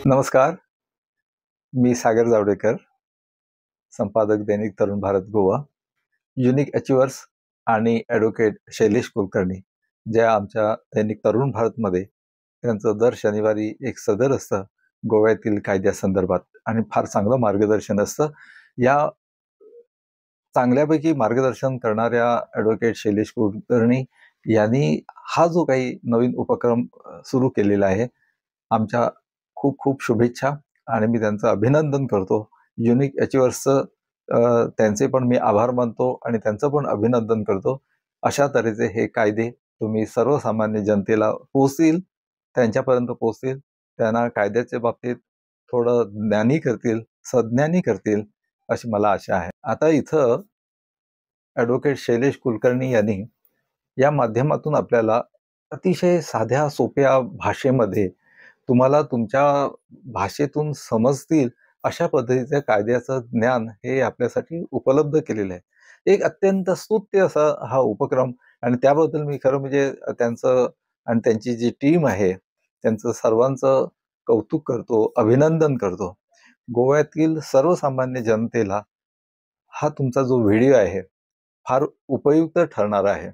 नमस्कार. मी सागर जावडेकर, संपादक दैनिक Tarun Bharat Goa, unique achievers आणि ॲडव्होकेट शैलेश कुलकर्णी, ज्या आमच्या दैनिक तरुण भारतमध्ये त्यांचं दर शनिवारी एक सदर असतं गोव्यातील कायद्यासंदर्भात आणि फार चांगलं मार्गदर्शन असतं. या चांगल्यापैकी मार्गदर्शन करणाऱ्या ॲडव्होकेट शैलेश कुलकर्णी यांनी हा जो काही नवीन उपक्रम सुरू केलेला आहे, आमच्या खूप खूप शुभेच्छा आणि मी त्यांचं अभिनंदन करतो. युनिक अचिव्हर्सचं त्यांचे पण मी आभार मानतो आणि त्यांचं पण अभिनंदन करतो. अशा तऱ्हेचे हे कायदे तुम्ही सर्वसामान्य जनतेला पोहोचतील, त्यांच्यापर्यंत पोहोचतील, त्यांना कायद्याच्या बाबतीत थोडं ज्ञानी करतील, सज्ञानी करतील, अशी मला आशा आहे. आता इथं ॲडव्होकेट शैलेश कुलकर्णी यांनी या माध्यमातून आपल्याला अतिशय साध्या सोप्या भाषेमध्ये तुम्हाला तुमच्या भाषेतून समजतील अशा पद्धतीच्या कायद्याचं ज्ञान हे आपल्यासाठी उपलब्ध केलेलं आहे. एक अत्यंत स्तुत्य असा हा उपक्रम आणि त्याबद्दल मी खरं म्हणजे त्यांचं आणि त्यांची जी टीम आहे, त्यांचं सर्वांचं कौतुक करतो, अभिनंदन करतो. गोव्यातील सर्वसामान्य जनतेला हा तुमचा जो व्हिडिओ आहे, फार उपयुक्त ठरणार आहे.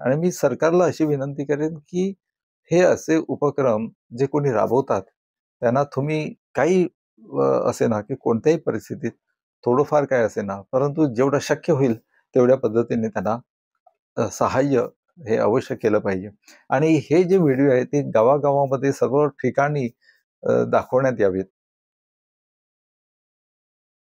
आणि मी सरकारला अशी विनंती करेन, की हे असे उपक्रम जे कोणी राबवतात, त्यांना तुम्ही काही असेना, की कोणत्याही परिस्थितीत थोडंफार काय असेना, परंतु जेवढं शक्य होईल तेवढ्या पद्धतीने त्यांना सहाय्य हे अवश्य केलं पाहिजे. आणि हे जे व्हिडिओ आहेत ते गावागावामध्ये सर्व ठिकाणी दाखवण्यात यावेत.